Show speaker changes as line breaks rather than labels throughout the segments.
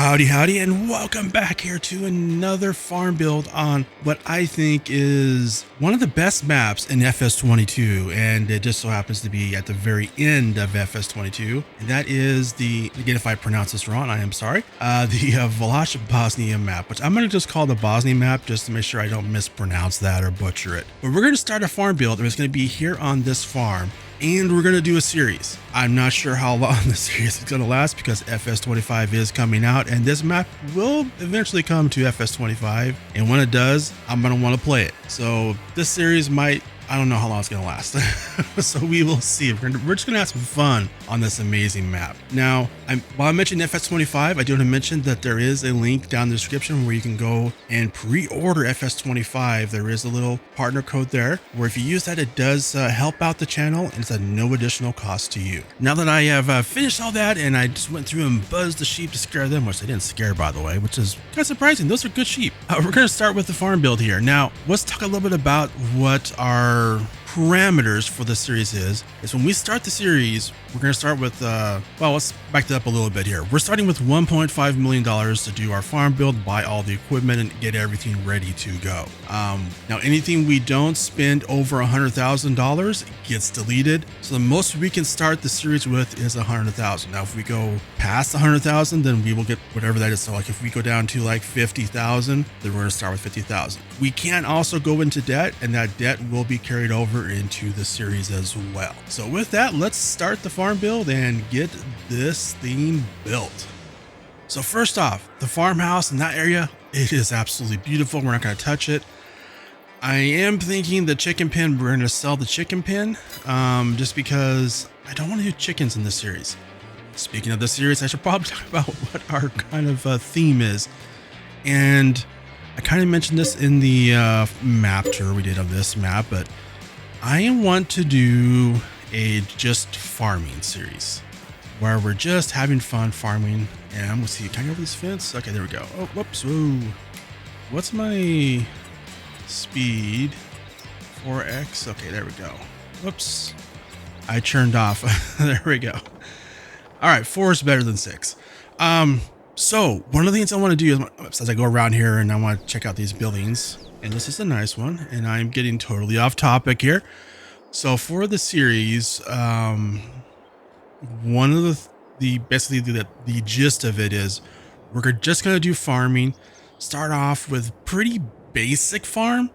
Howdy, and welcome back here to another farm build on what I think is one of the best maps in FS22, and it just so happens to be at the very end of FS22, and that is the, again, if I pronounce this wrong, I am sorry, the Vlashich Bosnia map, which I'm going to just call the Bosnia map just to make sure I don't mispronounce that or butcher it. But we're going to start a farm build, and it's going to be here on this farm. And we're going to do a series. I'm not sure how long the series is going to last because FS25 is coming out and this map will eventually come to FS25. And when it does, I'm going to want to play it. So this series might, I don't know how long it's going to last. So we will see. We're just going to have some fun on this amazing map. Now, while I mentioned FS25, I do want to mention that there is a link down in the description where you can go and pre-order FS25. There is a little partner code there where if you use that, it does help out the channel and it's at no additional cost to you. Now that I have finished all that and I just went through and buzzed the sheep to scare them, which they didn't scare, by the way, which is kind of surprising. Those are good sheep. We're going to start with the farm build here. Now, let's talk a little bit about what our parameters for this series is when we start the series, we're going to start with well, let's back that up a little bit here. We're starting with $1.5 million to do our farm build, buy all the equipment and get everything ready to go. Now anything we don't spend over $100,000 gets deleted, so the most we can start the series with is $100,000. Now if we go past $100,000, then we will get whatever that is. So like if we go down to like $50,000, then we're going to start with $50,000. We can also go into debt, and that debt will be carried over into the series as well. So with that, let's start the farm build and get this thing built. So first off, the farmhouse in that area, it is absolutely beautiful. We're not going to touch it. I am thinking the chicken pen, we're going to sell the chicken pen just because I don't want to do chickens in this series. Speaking of the series, I should probably talk about what our kind of theme is. And I kind of mentioned this in the map tour we did of this map, but I want to do a just farming series where we're just having fun farming. And I'm gonna see, can I go over this fence? Okay, there we go. Oh, whoops. Whoa. What's my speed? 4x. Okay, there we go. Whoops. I turned off. There we go. All right, 4 is better than 6. So one of the things I want to do is as I go around here and I want to check out these buildings, and this is a nice one, and I'm getting totally off topic here. So for the series, one of basically the gist of it is we're just going to do farming, start off with pretty basic farm,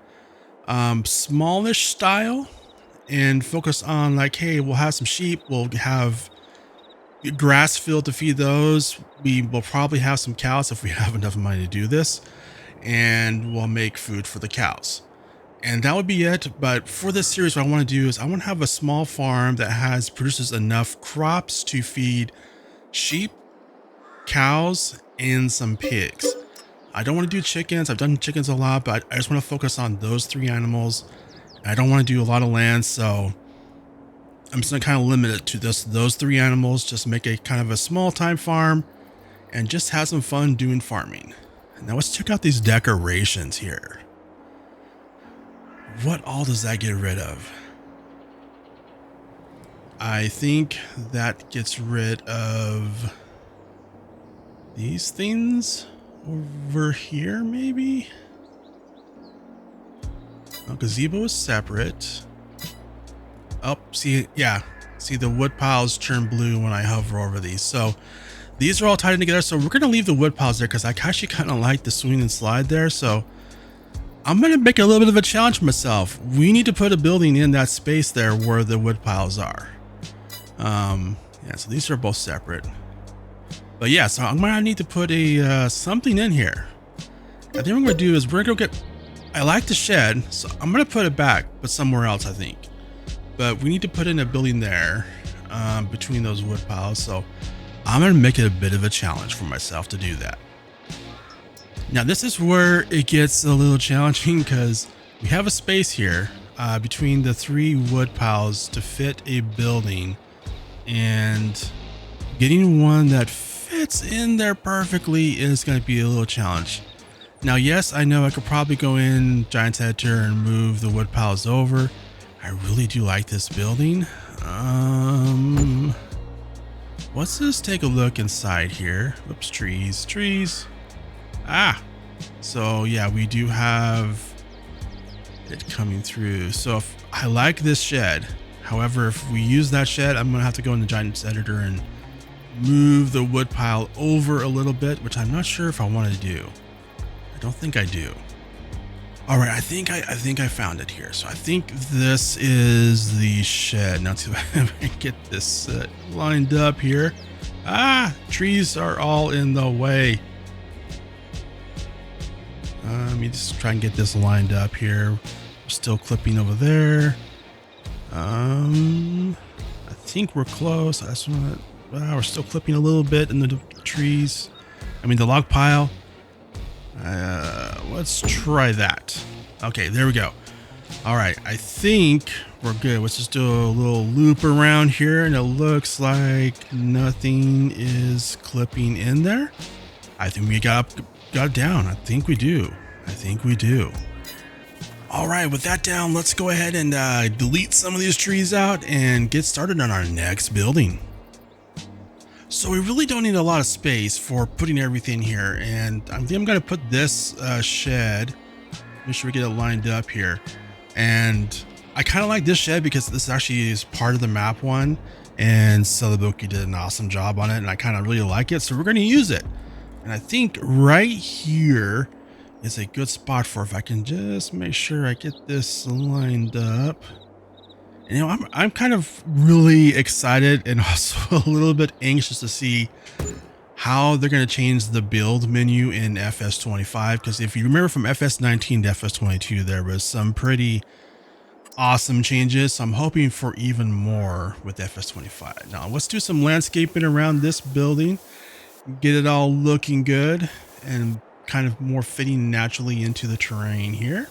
smallish style, and focus on like, hey, we'll have some sheep, we'll have grass field to feed those. We will probably have some cows if we have enough money to do this, and we'll make food for the cows. And that would be it. But for this series, what I want to do is I want to have a small farm that produces enough crops to feed sheep, cows, and some pigs. I don't want to do chickens. I've done chickens a lot, but I just want to focus on those 3 animals. I don't want to do a lot of land, so I'm just going to kind of limit it to those 3 animals, just make a kind of a small time farm and just have some fun doing farming. Now let's check out these decorations here. What all does that get rid of? I think that gets rid of these things over here, maybe? Oh, gazebo is separate. Oh, see, yeah. See, the wood piles turn blue when I hover over these. So these are all tied in together. So we're going to leave the wood piles there because I actually kind of like the swing and slide there. So I'm going to make a little bit of a challenge for myself. We need to put a building in that space there where the wood piles are. Yeah, so these are both separate. But yeah, so I'm going to need to put a something in here. I think what I'm going to do is we're going to go get, I like the shed, so I'm going to put it back, but somewhere else, I think. But we need to put in a building there between those wood piles. So I'm going to make it a bit of a challenge for myself to do that. Now this is where it gets a little challenging because we have a space here between the 3 wood piles to fit a building, and getting one that fits in there perfectly is going to be a little challenge. Now, yes, I know I could probably go in Giant's Editor and move the wood piles over. I really do like this building. let's just take a look inside here. Oops, trees. Ah, so yeah, we do have it coming through. So if I like this shed, however, if we use that shed, I'm gonna have to go in the Giants editor and move the wood pile over a little bit, which I'm not sure if I want to do. I don't think I do. All right, I think I found it here. So I think this is the shed. Now to get this lined up here. Ah, trees are all in the way. Let me just try and get this lined up here. We're still clipping over there. I think we're close. I just want to. We're still clipping a little bit in the trees. I mean the log pile. Let's try that. Okay, there we go. All right, I think we're good. Let's just do a little loop around here, and it looks like nothing is clipping in there. I think we got it down. I think we do. All right, with that down, let's go ahead and delete some of these trees out and get started on our next building. So we really don't need a lot of space for putting everything here, and I think I'm going to put this shed. Make sure we get it lined up here. And I kind of like this shed because this actually is part of the map one, and Celobuki did an awesome job on it, and I kind of really like it, so we're going to use it. And I think right here is a good spot for, if I can just make sure I get this lined up. And, you know, I'm kind of really excited and also a little bit anxious to see how they're going to change the build menu in FS25, because if you remember from FS19 to FS22, there was some pretty awesome changes. So I'm hoping for even more with FS25. Now let's do some landscaping around this building, get it all looking good and kind of more fitting naturally into the terrain here.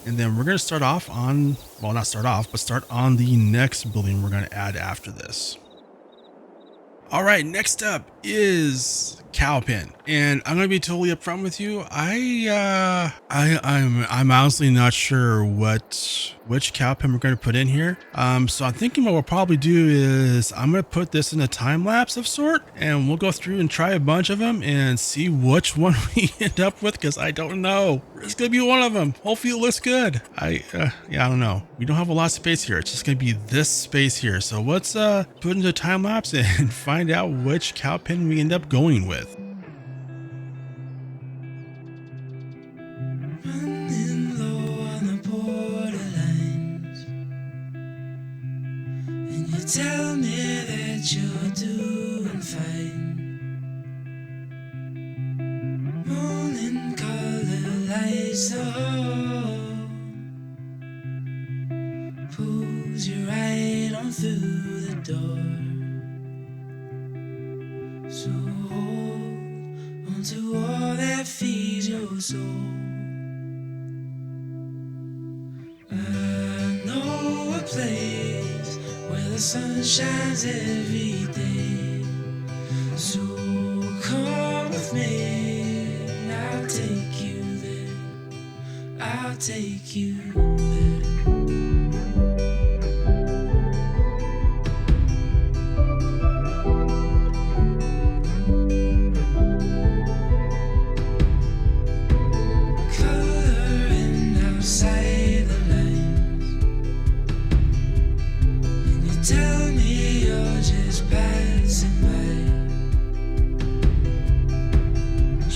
And then we're going to start off on, well, not start off, but start on the next building we're going to add after this. All right, next up is cow pen, and I'm gonna be totally upfront with you. I'm honestly not sure which cow pen we're gonna put in here. So I'm thinking what we'll probably do is I'm gonna put this in a time lapse of sort, and we'll go through and try a bunch of them and see which one we end up with, because I don't know. It's gonna be one of them. Hopefully it looks good. Yeah, I don't know. We don't have a lot of space here. It's just gonna be this space here. So let's put into a time lapse and find out which cow pen we end up going with.
Running low on the borderlines, and you tell me that you're doing fine. Morning color lights the hall, pulls you right on through the door. So hold on to all that feeds your soul. I know a place where the sun shines every day. So come with me, I'll take you there. I'll take you there. Tell me you're just passing by,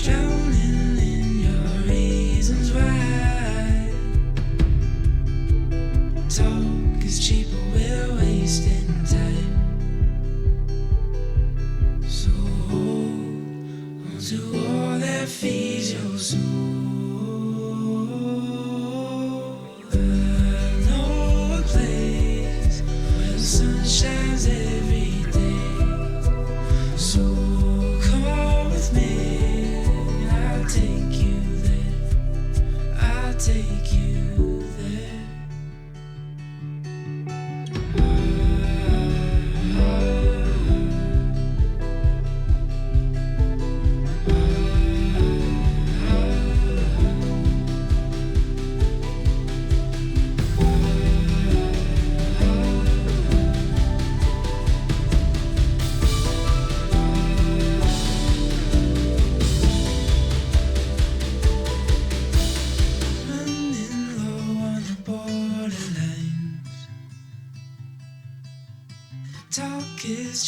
drowning in your reasons why. Talk is cheap, but we're wasting time. So hold on to all that feeds your soul. I know a place where the sun shines every day. So come with me, I'll take you there. I'll take you there.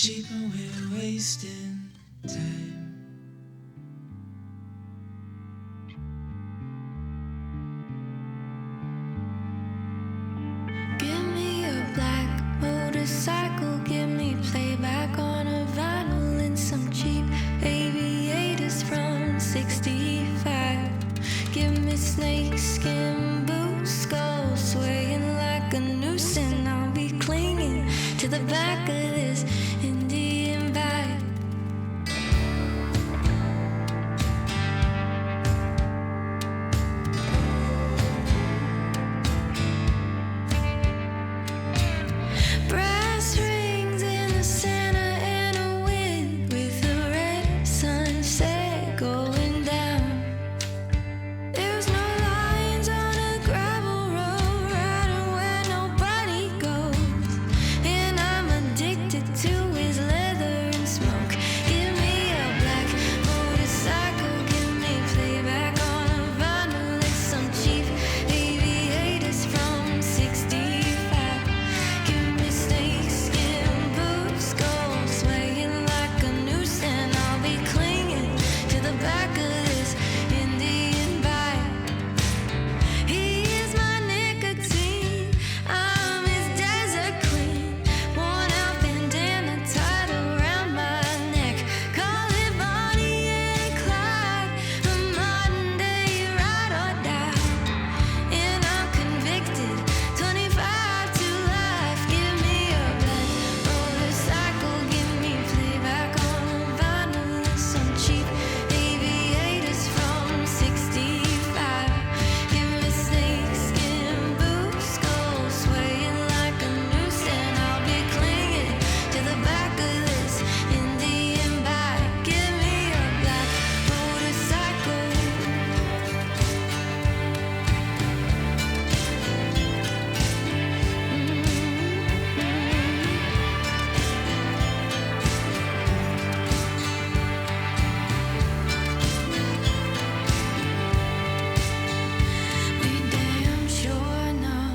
cheap and we're wasting time.
Give me a black motorcycle, give me playback on a vinyl and some cheap aviators from 65. Give me snakeskin boots, skull swaying like a noose, and I'll be clinging to the back of this Indian bike. Brass rings in the center and a wind with a red sunset going down. There's no lines on a gravel road, riding where nobody goes. And I'm addicted to his leather and smoke. Give me a black motorcycle, give me playback on a vinyl and some cheap aviators from 65. Give me snakeskin boots, gold swaying like a noose, and I'll be clinging to the back of this Indian bike. He is my nicotine, I'm his desert queen. Worn out bandana tied around my neck. Call it Bonnie and Clyde, a modern day ride or die. And I'm convicted, 25 to life. Give me a black motorcycle, give me playback on a vinyl and some cheap aviators from 65. Give me snakeskin boots, gold swaying like a noose, and I'll be clinging to the back of this Indian bike. Give me a black motorcycle. We damn sure know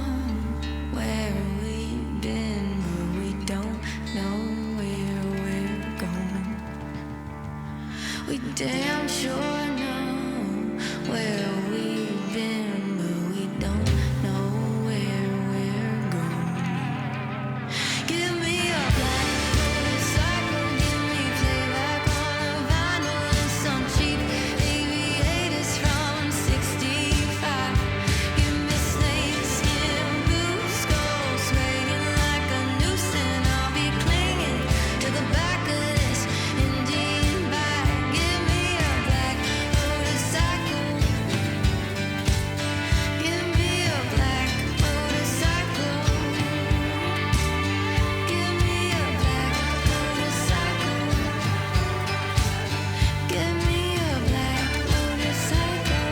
where we've been, but we don't know where we're going. We damn sure know where we've been, but we don't know where we're going. Give me a black motorcycle, give me playback on a vinyl and some cheap aviators from 65. Give me snakeskin boots, gold swaying like a noose, and I'll be clinging to the back of this Indian bike. Give me a black motorcycle. Give me a black motorcycle. Give me a black motorcycle. Give me a black motorcycle.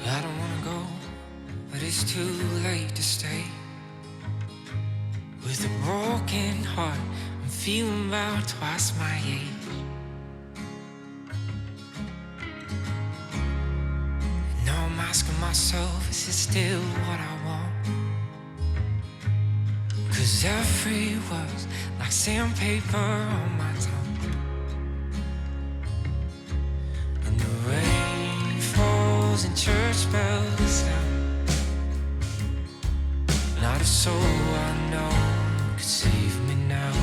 I don't wanna go, but it's too late to stay. With a broken heart, I'm feeling about twice my age. And now I'm asking myself, is it still what I want? 'Cause every word's like sandpaper on my tongue. And the rain falls and church bells sound. Not a soul I know could save me now.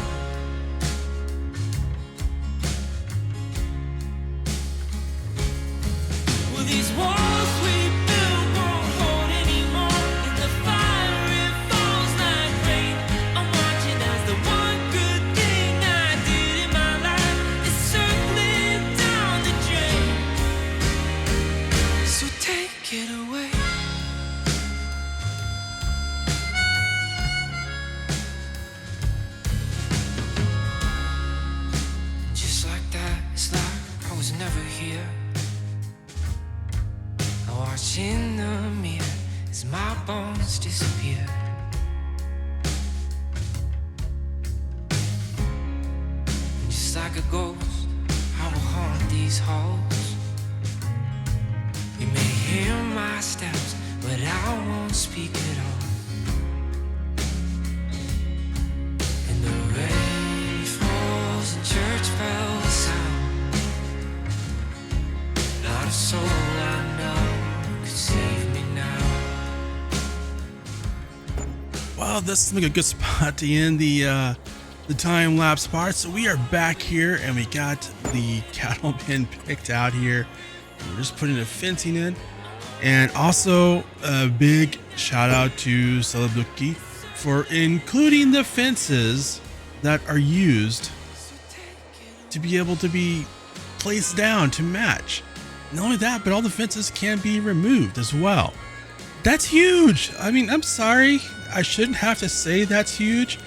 Well, these walls we built won't hold anymore. In the fire it falls like rain. I'm watching as the one good thing I did in my life is circling down the drain. So take it away. Just like that, it's like I was never here. I watch in the mirror as my bones disappear. And just like a ghost, I will haunt the these halls. You may hear my steps, but I won't speak at all. And the rain falls and church bells sound. Not a soul I know could save me now.
Well, this is like a good spot to end the time lapse part. So we are back here and we got the cattle pen picked out here. We're just putting the fencing in. And also a big shout out to Celobuki for including the fences that are used to be able to be placed down to match. Not only that, but all the fences can be removed as well. That's huge. I mean, I'm sorry, I shouldn't have to say that's huge,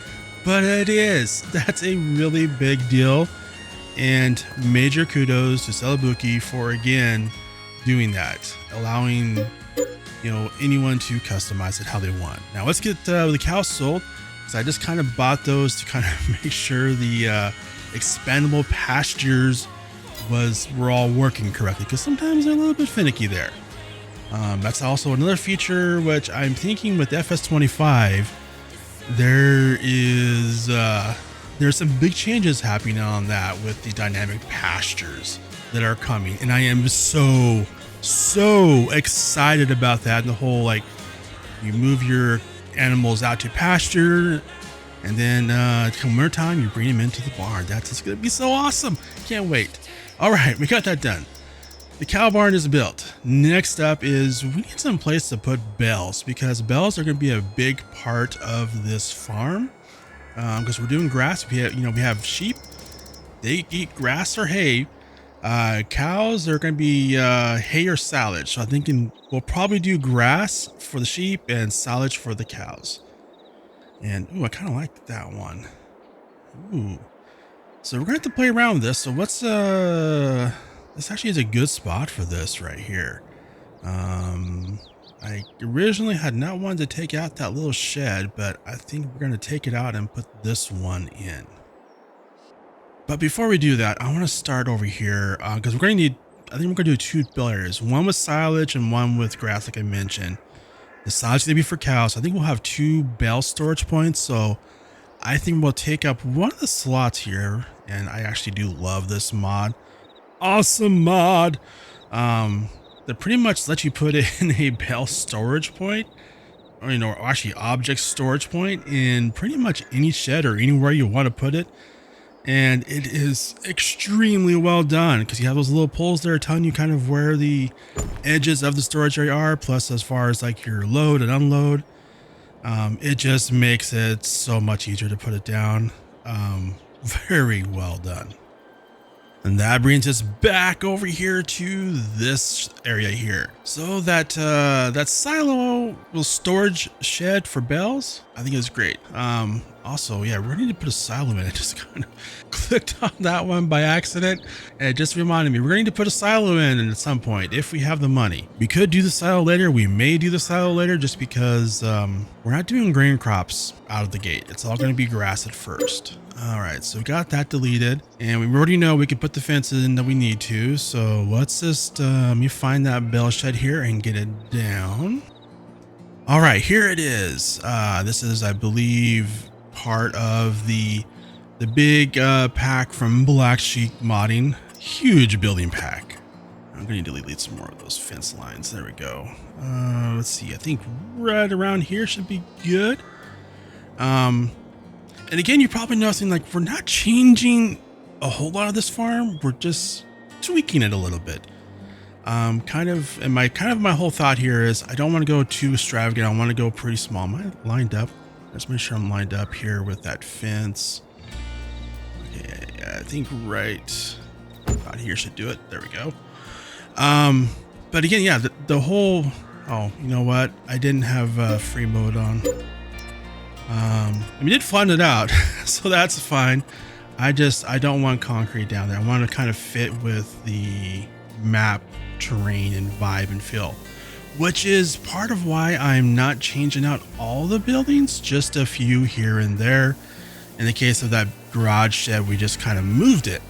but it is. That's a really big deal. And major kudos to Celobuki for again doing that, allowing anyone to customize it how they want. Now let's get the cows sold, because I just kind of bought those to kind of make sure the expandable pastures were all working correctly, because sometimes they're a little bit finicky there. That's also another feature which I'm thinking with FS25 there's some big changes happening on that with the dynamic pastures that are coming, and I am so excited about that. And the whole, like, you move your animals out to pasture, and then come winter time you bring them into the barn. That's just gonna be so awesome. Can't wait. All right, we got that done. The cow barn is built. Next up is we need some place to put bells, because bells are going to be a big part of this farm. Because we're doing grass. We have sheep. They eat grass or hay. Cows are going to be hay or silage. So I'm thinking we'll probably do grass for the sheep and silage for the cows. And I kind of like that one. Ooh. So we're going to have to play around with this. So what's this actually is a good spot for this right here. I originally had not wanted to take out that little shed, but I think we're going to take it out and put this one in. But before we do that, I want to start over here because we're going to need, I think we're going to do 2 bale areas, one with silage and one with grass, like I mentioned. The silage is going to be for cows. So I think we'll have 2 bale storage points. So I think we'll take up one of the slots here, and I actually do love this mod. Awesome mod. That pretty much lets you put in a bale storage point, or actually object storage point in pretty much any shed or anywhere you want to put it. And it is extremely well done, because you have those little poles there telling you kind of where the edges of the storage area are, plus as far as like your load and unload. It just makes it so much easier to put it down. Very well done. And that brings us back over here to this area here. So that silo storage shed for bales, I think is great. Also, yeah, we're gonna need to put a silo in. I just kind of clicked on that one by accident, and it just reminded me we're gonna need to put a silo in at some point if we have the money. We could do the silo later. We may do the silo later, just because we're not doing grain crops out of the gate. It's all gonna be grass at first. All right, so we got that deleted, and we already know we can put the fences in that we need to. So let's just let me find that bale shed here and get it down. All right, here it is. This is, I believe, part of the big pack from Vlashich modding. Huge building pack. I'm going to delete some more of those fence lines. There we go. Let's see. I think right around here should be good. And again, you're probably noticing, like, we're not changing a whole lot of this farm. We're just tweaking it a little bit. My whole thought here is I don't want to go too extravagant. I want to go pretty small. Am I lined up? Let's make sure I'm lined up here with that fence. Okay, yeah, I think right about here should do it. There we go. But again, yeah, the whole, oh, you know what? I didn't have free mode on. We did flatten it out, so that's fine. I don't want concrete down there. I want to kind of fit with the map terrain and vibe and feel, which is part of why I'm not changing out all the buildings, just a few here and there. In the case of that garage shed, we just kind of moved it.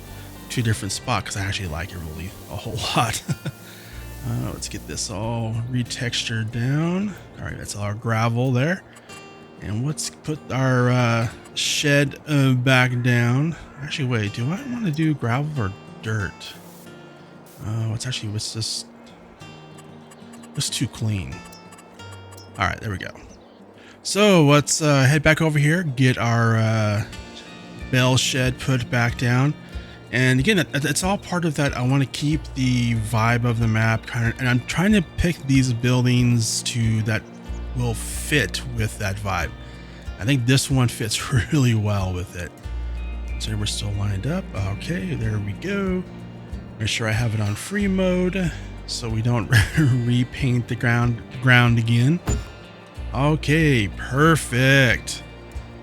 to a different spot because I actually like it really a whole lot. Let's get this all retextured down. All right, that's our gravel there. And let's put our shed back down. Actually, wait, do I want to do gravel or dirt? What's this? It's too clean. All right, there we go. So let's head back over here, get our bale shed put back down. And again, it's all part of that. I want to keep the vibe of the map kind of, and I'm trying to pick these buildings that will fit with that vibe. I think this one fits really well with it. So we're still lined up. Okay, there we go. Make sure I have it on free mode so we don't repaint the ground again. Okay, perfect.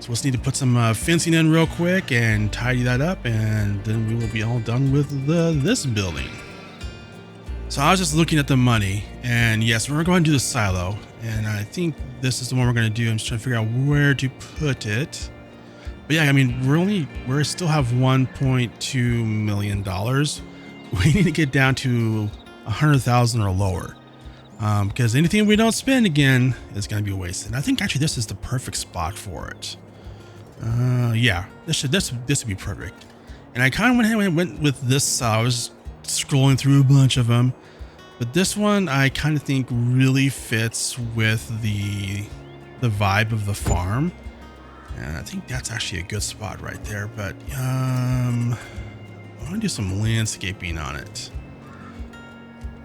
So let's need to put some fencing in real quick and tidy that up, and then we will be all done with this building. So I was just looking at the money, and yes, we're going to do the silo, and I think this is the one we're going to do. I'm just trying to figure out where to put it. But yeah, I mean, we still have $1.2 million. We need to get down to 100,000 or lower, because anything we don't spend again is going to be wasted. I think actually this is the perfect spot for it. Yeah, this would be perfect. And I kind of went with this. I was scrolling through a bunch of them, but this one I kind of think really fits with the vibe of the farm, and I think that's actually a good spot right there. But I want to do some landscaping on it.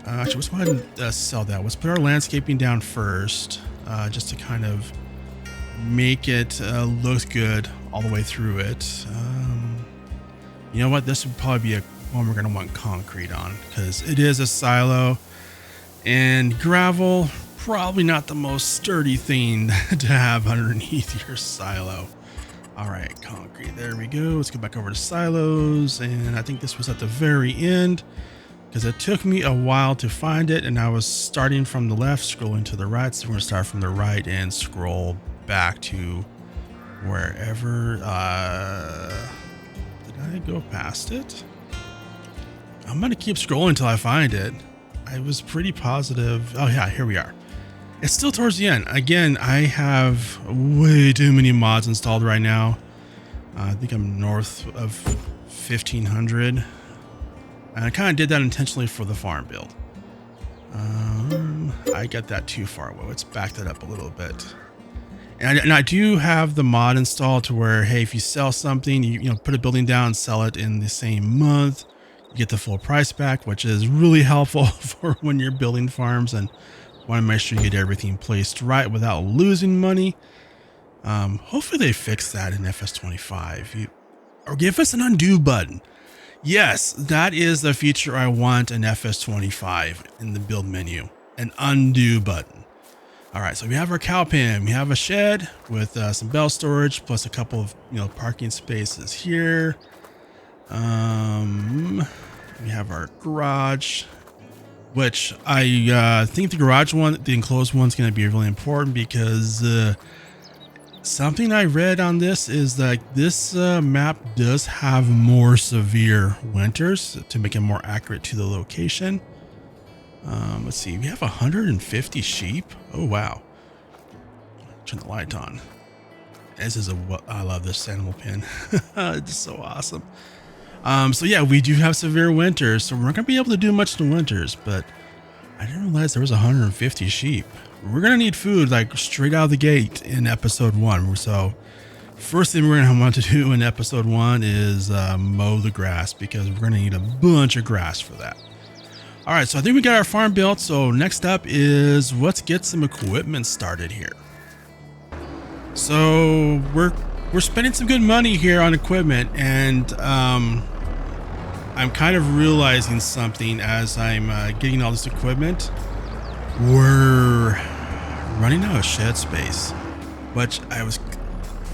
Actually, let's go ahead and sell that. Let's put our landscaping down first, just to kind of make it look good all the way through it. You know what? This would probably be one we're going to want concrete on, because it is a silo, and gravel probably not the most sturdy thing to have underneath your silo. All right, concrete. There we go. Let's go back over to silos, and I think this was at the very end, because it took me a while to find it, and I was starting from the left, scrolling to the right. So we're gonna start from the right and scroll back to wherever. Did I go past it? I'm gonna keep scrolling until I find it. I was pretty positive. Oh yeah, here we are. It's still towards the end. Again, I have way too many mods installed right now. I think I'm north of 1,500. And I kind of did that intentionally for the farm build. I got that too far. Well, let's back that up a little bit. And I do have the mod installed to where, hey, if you sell something, you know, put a building down and sell it in the same month, you get the full price back, which is really helpful for when you're building farms and want to make sure you get everything placed right without losing money. Hopefully they fix that in FS25. Or give us an undo button. Yes, that is the feature I want in FS25 in the build menu, an undo button. All right, so we have our cow pen, we have a shed with some bale storage, plus a couple of parking spaces here. We have our garage, which I think the garage one, the enclosed one's going to be really important, because something I read on this is that this map does have more severe winters to make it more accurate to the location. Let's see, we have 150 sheep. Oh, wow. Turn the light on. I love this animal pen. It's so awesome. So yeah, we do have severe winters, so we're not going to be able to do much in the winters, but I didn't realize there was 150 sheep. We're going to need food like straight out of the gate in episode 1. So first thing we're going to want to do in episode 1 is mow the grass, because we're going to need a bunch of grass for that. All right, so I think we got our farm built. So next up is let's get some equipment started here. So we're spending some good money here on equipment, and I'm kind of realizing something as I'm getting all this equipment. We're running out of shed space, which I was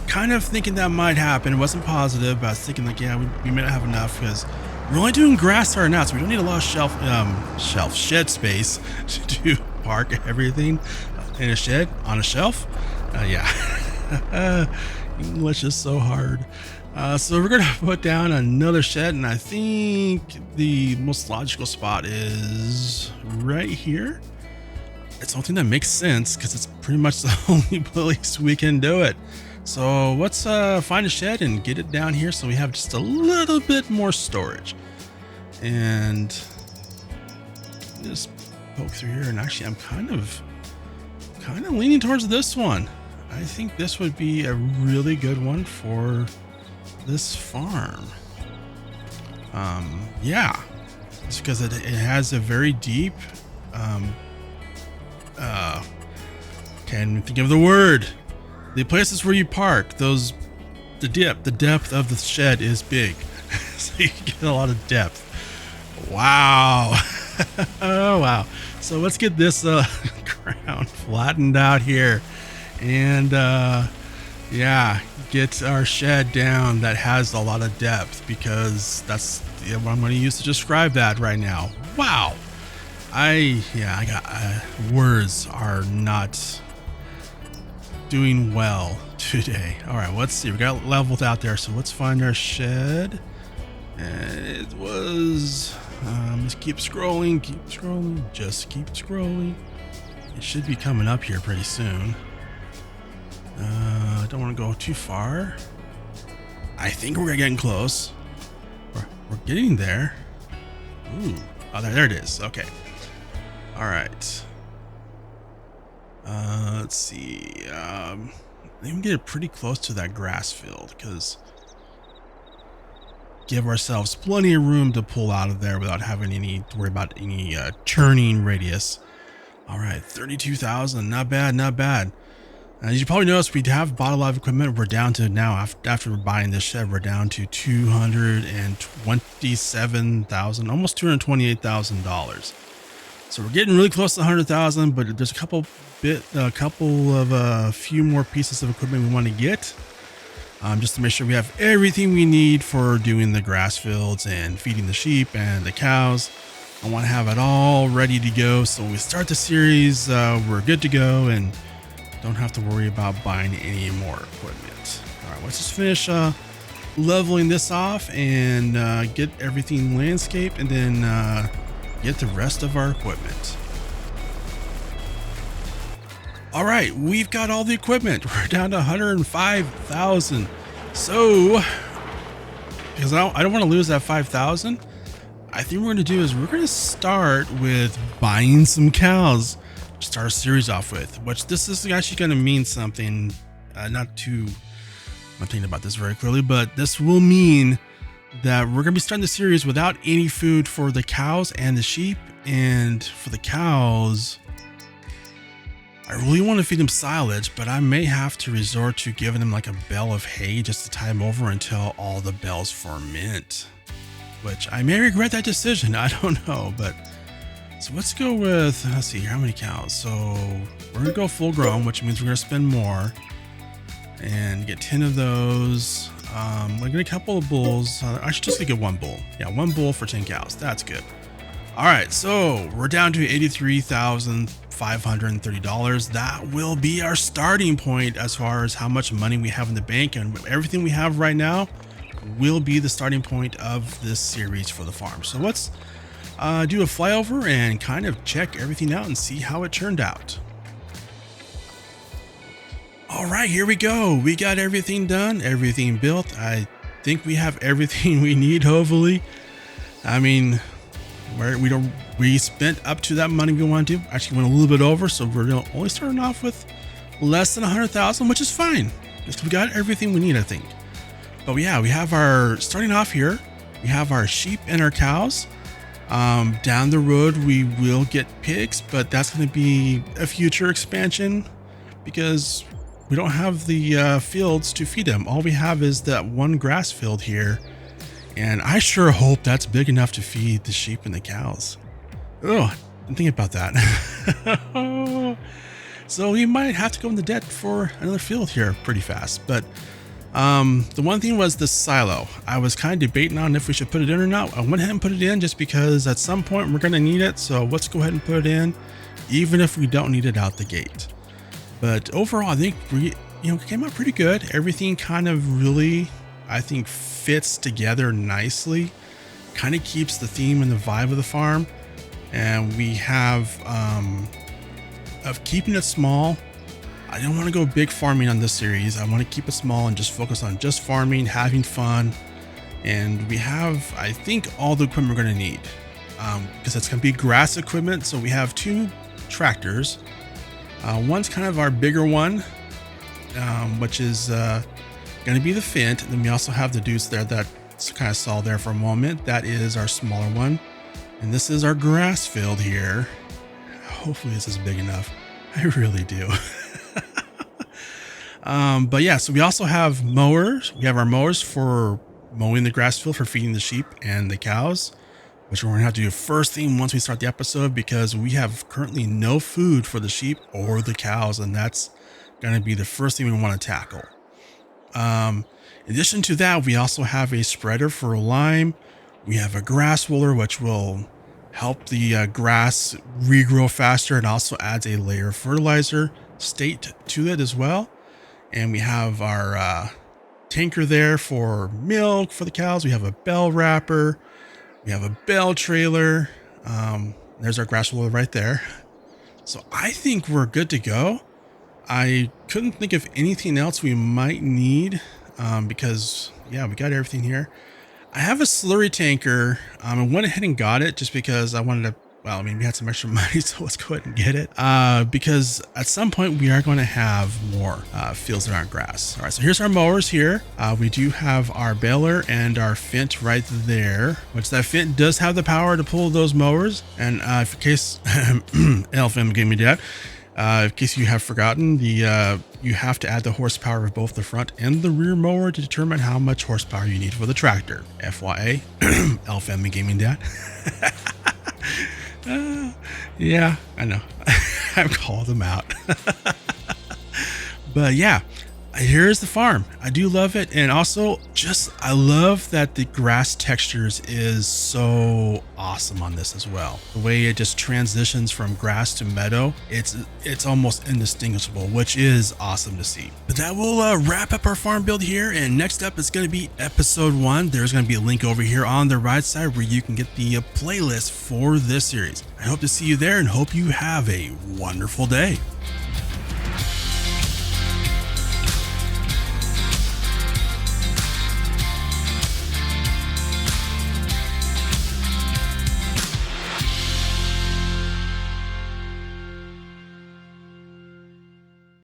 kind of thinking that might happen. It wasn't positive, but I was thinking like, yeah, we may not have enough, because we're only doing grass right now, so we don't need a lot of shed space to park everything in a shed on a shelf. Yeah. English is so hard. So we're gonna put down another shed, and I think the most logical spot is right here. It's something that makes sense because it's pretty much the only place we can do it. So let's find a shed and get it down here so we have just a little bit more storage. And just poke through here, and actually I'm kind of leaning towards this one. I think this would be a really good one for this farm. Yeah, it's because it has a very deep can't think of the word. The places where you park, the depth of the shed is big. So you get a lot of depth. Wow. Oh wow. So let's get this ground flattened out here, and yeah, get our shed down that has a lot of depth, because that's what I'm going to use to describe that right now. Wow. I got words are not doing well today. All right, let's see. We got levels out there, so let's find our shed. And it was just keep scrolling, just keep scrolling. It should be coming up here pretty soon. I don't want to go too far. I think we're getting close. We're getting there. Ooh, oh, there it is. Okay. All right. Let's see. I think we get it pretty close to that grass field, because give ourselves plenty of room to pull out of there without having to worry about any churning radius. All right, 32,000. Not bad, not bad. As you probably noticed, we have bought a lot of equipment. We're down to now, after buying this shed, we're down to $227,000, almost $228,000. So we're getting really close to 100,000, but there's a few more pieces of equipment we want to get, just to make sure we have everything we need for doing the grass fields and feeding the sheep and the cows. I want to have it all ready to go, so when we start the series, we're good to go and don't have to worry about buying any more equipment. All right, let's just finish leveling this off and get everything landscaped, and then get the rest of our equipment. All right, we've got all the equipment. We're down to 105,000. So, because I don't want to lose that 5,000, I think what we're going to do is we're going to start with buying some cows to start a series off with, which this is actually going to mean something. I'm not thinking about this very clearly, but this will mean that we're going to be starting the series without any food for the cows and the sheep. And for the cows, I really want to feed them silage, but I may have to resort to giving them like a bale of hay just to tie them over until all the bales ferment, which I may regret that decision. I don't know, but so let's go with, let's see here, how many cows? So we're gonna go full grown, which means we're gonna spend more and get 10 of those. Like a couple of bulls. I should just get one bull. Yeah, one bull for 10 cows. That's good. All right, so we're down to $83,530. That will be our starting point as far as how much money we have in the bank, and everything we have right now will be the starting point of this series for the farm. So let's do a flyover and kind of check everything out and see how it turned out. All right, here we go. We got everything done, everything built. I think we have everything we need, hopefully. I mean, we spent up to that money we wanted to. Actually went a little bit over, so we're only starting off with less than 100,000, which is fine. Just we got everything we need, I think. But yeah, we have starting off here, we have our sheep and our cows. Down the road, we will get pigs, but that's going to be a future expansion because we don't have the fields to feed them. All we have is that one grass field here, and I sure hope that's big enough to feed the sheep and the cows. Oh, didn't think about that. So we might have to go into debt for another field here pretty fast. But the one thing was the silo. I was kind of debating on if we should put it in or not. I went ahead and put it in just because at some point we're going to need it. So let's go ahead and put it in, even if we don't need it out the gate. But overall, I think we came out pretty good. Everything kind of really I think fits together nicely, kind of keeps the theme and the vibe of the farm. And we have of keeping it small. I don't want to go big farming on this series. I want to keep it small and just focus on just farming, having fun. And we have, I think, all the equipment we're going to need, because it's going to be grass equipment. So we have 2 tractors. One's kind of our bigger one, which is going to be the Fint. And then we also have the Deuce there that kind of saw there for a moment. That is our smaller one. And this is our grass field here. Hopefully this is big enough. I really do. But yeah, so we also have mowers. We have our mowers for mowing the grass field, for feeding the sheep and the cows, which we're gonna have to do first thing once we start the episode, because we have currently no food for the sheep or the cows, and that's gonna be the first thing we want to tackle. In addition to that, we also have a spreader for lime. We have a grass roller, which will help the grass regrow faster, and also adds a layer of fertilizer state to it as well. And we have our tanker there for milk for the cows. We have a bell wrapper. We have a bell trailer. There's our grass roller right there. So I think we're good to go. I couldn't think of anything else we might need, because yeah, we got everything here. I have a slurry tanker. I went ahead and got it just because I wanted to, well, I mean, we had some extra money, so let's go ahead and get it. Because at some point we are going to have more fields that aren't grass. All right, so here's our mowers here. We do have our baler and our Fint right there, which that Fint does have the power to pull those mowers. And in case LFM gave me that, in case you have forgotten, you have to add the horsepower of both the front and the rear mower to determine how much horsepower you need for the tractor. FYA, LFM gaming that. Yeah, I know. I've called them out. But yeah, here's the farm. I do love it. And also I love that the grass textures is so awesome on this as well. The way it just transitions from grass to meadow, it's almost indistinguishable, which is awesome to see. But that will wrap up our farm build here. And next up is going to be episode 1. There's going to be a link over here on the right side where you can get the playlist for this series. I hope to see you there and hope you have a wonderful day.